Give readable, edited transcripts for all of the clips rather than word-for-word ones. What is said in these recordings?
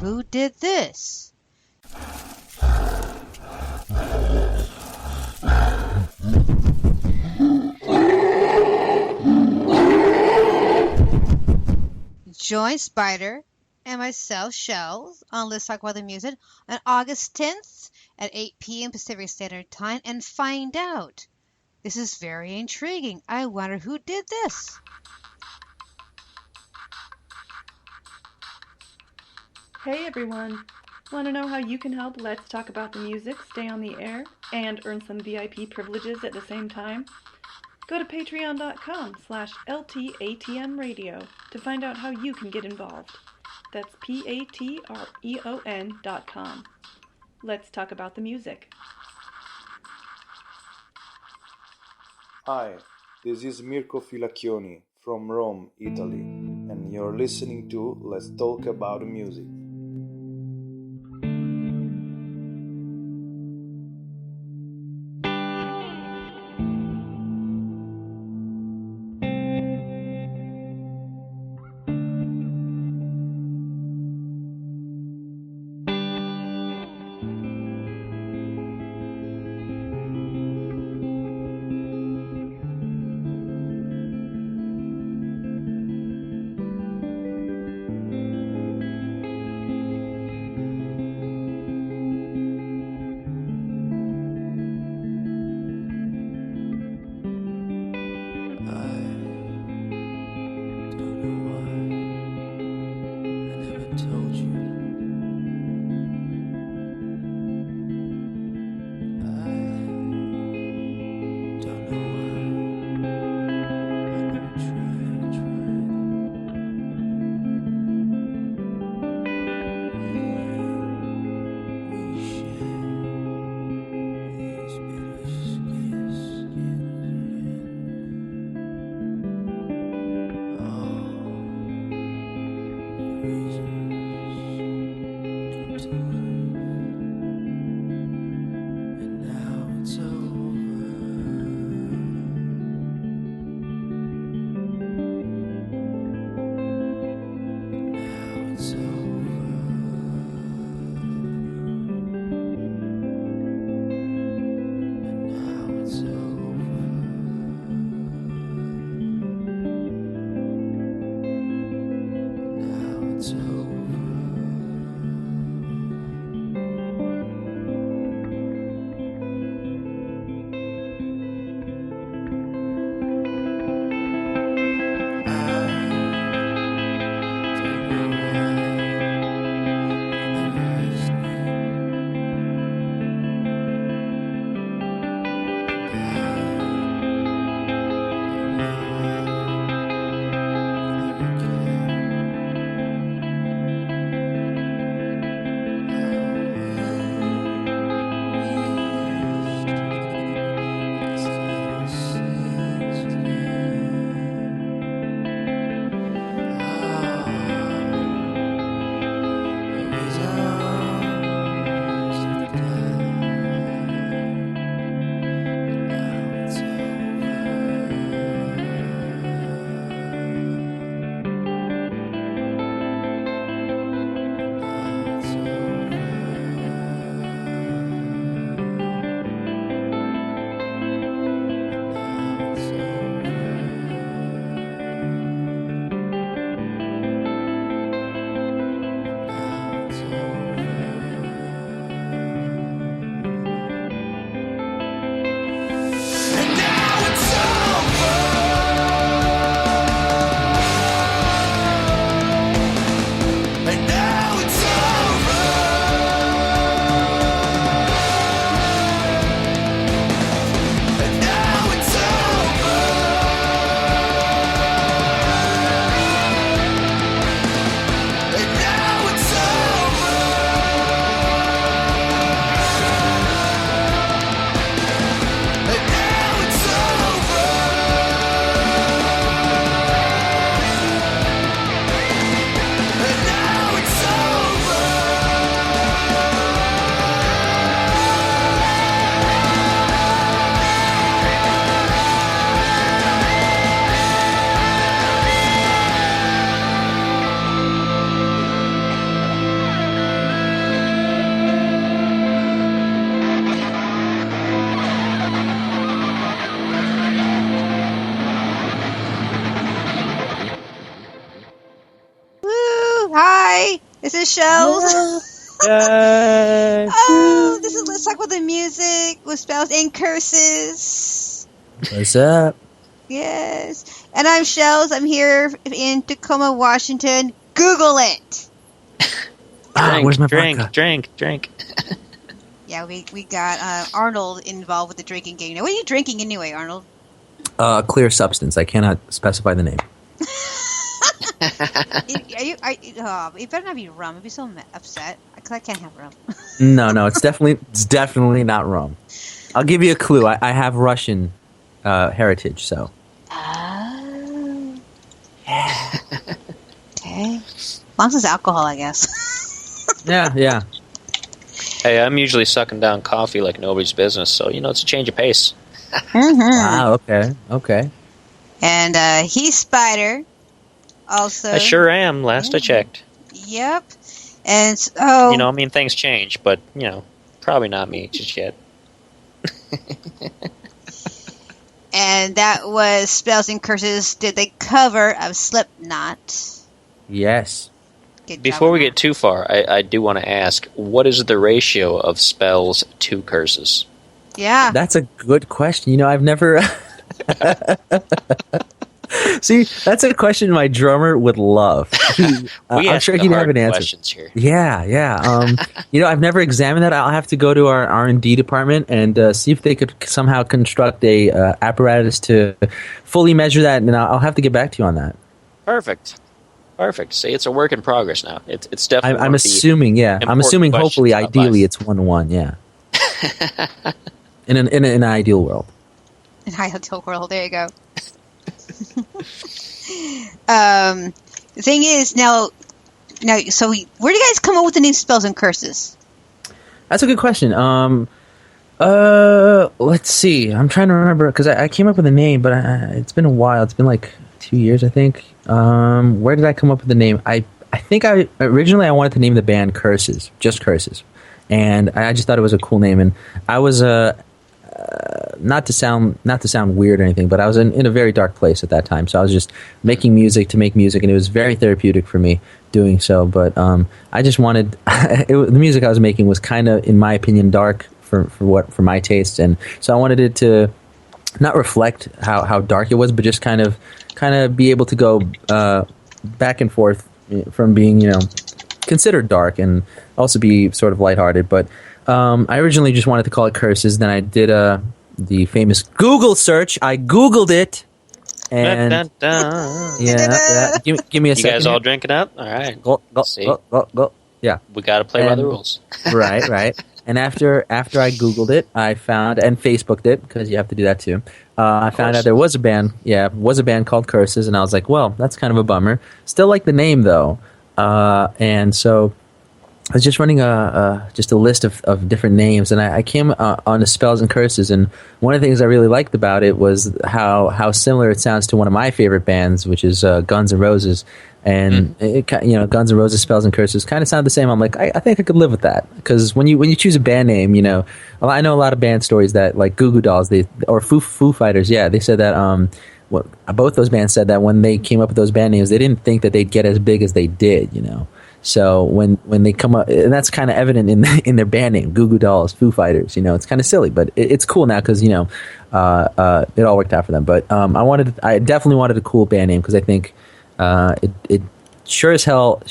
who did this. Join Spider and myself, Shells, on Let's Talk About the Music on August 10th at 8 p.m. Pacific Standard Time and find out. This is very intriguing. I wonder who did this. Hey everyone! Want to know how you can help Let's Talk About the Music stay on the air and earn some VIP privileges at the same time? Go to patreon.com/LTATM radio to find out how you can get involved. That's patreon.com. Let's talk about the music. Hi, this is Mirko Filacchioni from Rome, Italy, and you're listening to Let's Talk About Music. curses, Shells. Yay! Oh, this is Let's Talk About the Music with spells and curses. What's up? Yes. And I'm Shells. I'm here in Tacoma, Washington. Google it. Where's my drink? vodka? Yeah, we got Arnold involved with the drinking game. Now, what are you drinking anyway, Arnold? Clear substance. I cannot specify the name. It better not be rum. I'd be so upset because I can't have rum. No, it's definitely not rum. I'll give you a clue. I have Russian heritage, so. Oh. Okay. As long as it's alcohol, I guess. Yeah. Hey, I'm usually sucking down coffee like nobody's business, so, it's a change of pace. Mm-hmm. Wow, okay. And he's Spider. Also. I sure am, last I checked. Yep. And so... things change, but, probably not me just yet. And that was Spells and Curses did the cover of Slipknot. Yes. Before we get too far, I do want to ask, what is the ratio of spells to curses? Yeah. That's a good question. I've never... See, that's a question my drummer would love. I'm sure he'd have an answer. Here. Yeah. I've never examined that. I'll have to go to our R&D department and see if they could somehow construct a apparatus to fully measure that, and I'll have to get back to you on that. Perfect. See, it's a work in progress now. It's definitely. I'm assuming, yeah. I'm assuming, hopefully, ideally, it's 1-to-1. Yeah. in an ideal world. An ideal world. There you go. The thing is now. So where do you guys come up with the name Spells and Curses? That's a good question. Let's see. I'm trying to remember because I came up with a name, but it's been a while. It's been like 2 years, I think. Where did I come up with the name? I think originally I wanted to name the band Curses, just Curses, and I just thought it was a cool name. And I was not to sound weird or anything, but I was in a very dark place at that time. So I was just making music to make music, and it was very therapeutic for me doing so. But I just wanted the music I was making was kind of, in my opinion, dark for my taste, and so I wanted it to not reflect how dark it was, but just kind of be able to go back and forth from being considered dark and also be sort of lighthearted. But I originally just wanted to call it Curses. Then I did the famous Google search. I Googled it, and yeah. Give me a second. You guys all drinking up? All right. Go. Yeah, we got to play by the rules. right. And after I Googled it, I found, and Facebooked it, because you have to do that too. I found out there was a band. Yeah, was a band called Curses, and I was like, well, that's kind of a bummer. Still like the name though, and so I was just running just a list of different names, and I came on to Spells and Curses, and one of the things I really liked about it was how similar it sounds to one of my favorite bands, which is Guns N' Roses. And Guns N' Roses, Spells and Curses kind of sound the same. I'm like, I think I could live with that, because when you choose a band name, I know a lot of band stories that, like Goo Goo Dolls, or Foo Fighters, yeah, they said that both those bands said that when they came up with those band names, they didn't think that they'd get as big as they did, So when they come up, and that's kind of evident in their band name, Goo Goo Dolls, Foo Fighters. It's kind of silly, but it's cool now because it all worked out for them. But I definitely wanted a cool band name, because I think it sure as hell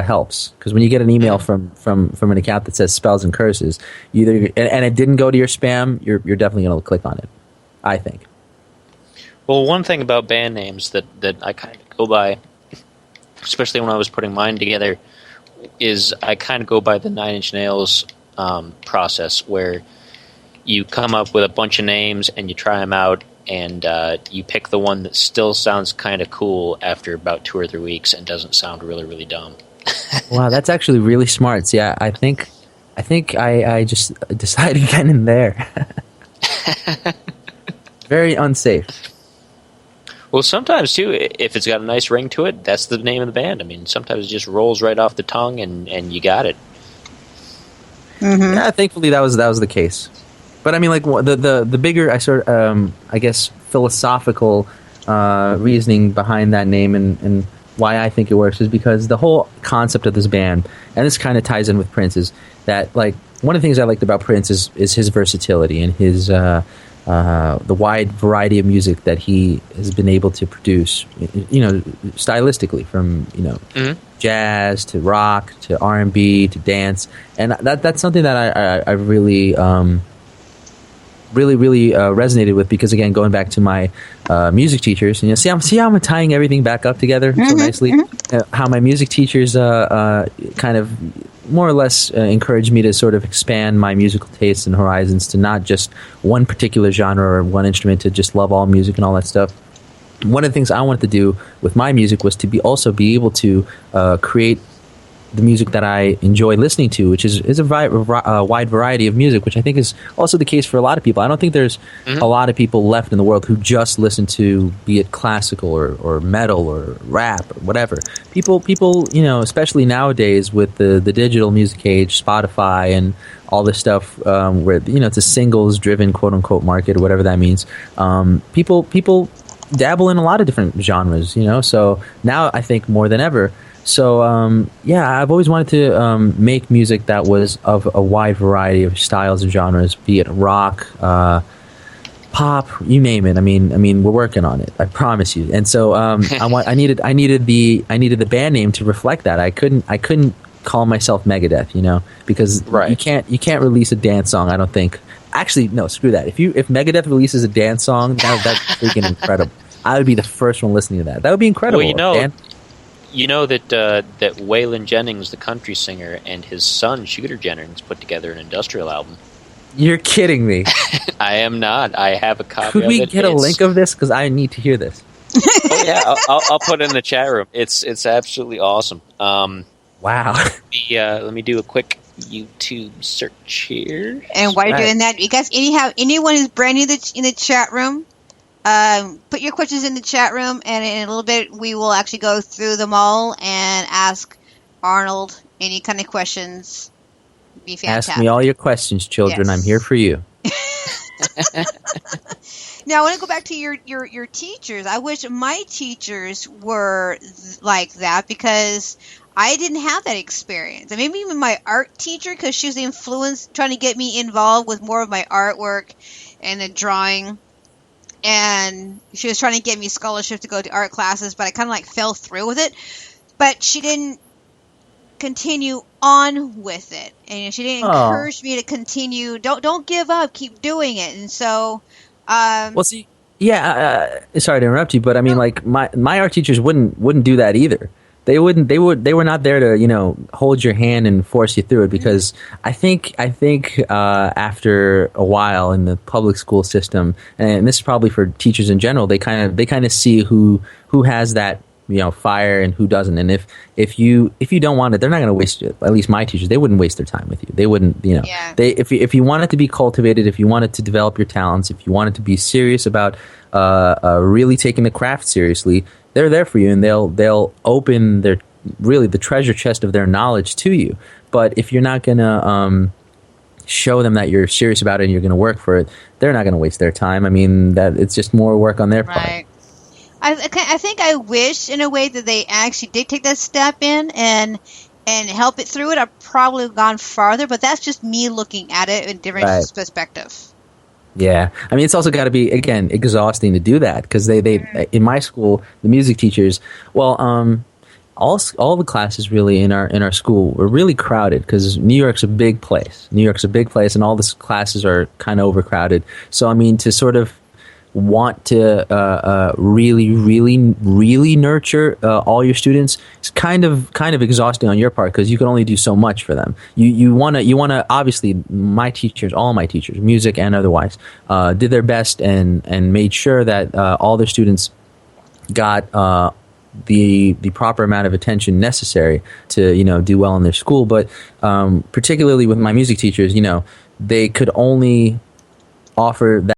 helps, because when you get an email from an account that says Spells and Curses, and it didn't go to your spam, you're definitely going to click on it, I think. Well, one thing about band names that I kind of go by, especially when I was putting mine together, is I kind of go by the Nine Inch Nails process, where you come up with a bunch of names and you try them out, and you pick the one that still sounds kind of cool after about 2 or 3 weeks and doesn't sound really, really dumb. Wow, that's actually really smart. So, yeah, I think I just decided again in there. Very unsafe. Well, sometimes, too, if it's got a nice ring to it, that's the name of the band. I mean, sometimes it just rolls right off the tongue, and you got it. Mm-hmm. Yeah, thankfully that was the case. But I mean, like the bigger, I guess, philosophical reasoning behind that name, and why I think it works is because the whole concept of this band, and this kind of ties in with Prince, is that like one of the things I liked about Prince is his versatility and his the wide variety of music that he has been able to produce, stylistically, from jazz to rock to R&B to dance, and that's something that I really resonated with, because again, going back to my music teachers, see how I'm tying everything back up together so nicely. How my music teachers kind of more or less encouraged me to sort of expand my musical tastes and horizons to not just one particular genre or one instrument, to just love all music and all that stuff. One of the things I wanted to do with my music was to be able to create the music that I enjoy listening to, which is a wide variety of music, which I think is also the case for a lot of people. I don't think there's a lot of people left in the world who just listen to, be it classical or metal or rap or whatever. People, especially nowadays with the digital music age, Spotify and all this stuff, where it's a singles-driven quote unquote market or whatever that means. People dabble in a lot of different genres, So now I think more than ever. So, I've always wanted to make music that was of a wide variety of styles and genres, be it rock, pop, you name it. I mean, we're working on it. I promise you. And so, I needed the band name to reflect that. I couldn't call myself Megadeth, because you can't release a dance song. I don't think. Actually, no, screw that. If Megadeth releases a dance song, that's freaking incredible. I would be the first one listening to that. That would be incredible. Well, you know that Waylon Jennings, the country singer, and his son Shooter Jennings put together an industrial album. You're kidding me. I am not. I have a copy of it. Could we get a link of this? Because I need to hear this. Oh yeah, I'll put it in the chat room. It's absolutely awesome. Wow. Let me do a quick YouTube search here. And while you're doing that, you guys, anyone who's brand new in the chat room, put your questions in the chat room, and in a little bit we will actually go through them all and ask Arnold any kind of questions. It'd be fantastic. Ask me all your questions, children. Yes. I'm here for you. Now, I want to go back to your teachers. I wish my teachers were like that, because I didn't have that experience. And maybe even my art teacher, because she was influenced, trying to get me involved with more of my artwork and the drawing. And she was trying to get me scholarship to go to art classes, but I kind of fell through with it. But she didn't continue on with it, and she didn't encourage me to continue. Don't give up. Keep doing it. And so, well, see, sorry to interrupt you, but I mean, my art teachers wouldn't do that either. They wouldn't. They were not there to hold your hand and force you through it, because I think after a while in the public school system, and this is probably for teachers in general, they kind of see who has that fire and who doesn't. And if you don't want it, they're not going to waste it. At least my teachers, they wouldn't waste their time with you. They wouldn't. If you want it to be cultivated, if you want it to develop your talents, if you want it to be serious about really taking the craft seriously, they're there for you, and they'll open the treasure chest of their knowledge to you. But if you're not gonna show them that you're serious about it and you're gonna work for it, they're not gonna waste their time. I mean, that it's just more work on their part. Right. I think I wish in a way that they actually did take that step in and help it through it. I've probably gone farther, but that's just me looking at it in different perspective. Yeah, I mean, it's also got to be, again, exhausting to do that, because they in my school, the music teachers, all the classes really in our school were really crowded, because New York's a big place. And all the classes are kind of overcrowded. So I mean, to sort of want to really nurture all your students, it's kind of exhausting on your part, because you can only do so much for them. You want to obviously, all my teachers, music and otherwise, did their best and made sure that all their students got the proper amount of attention necessary to do well in their school. But particularly with my music teachers, they could only offer that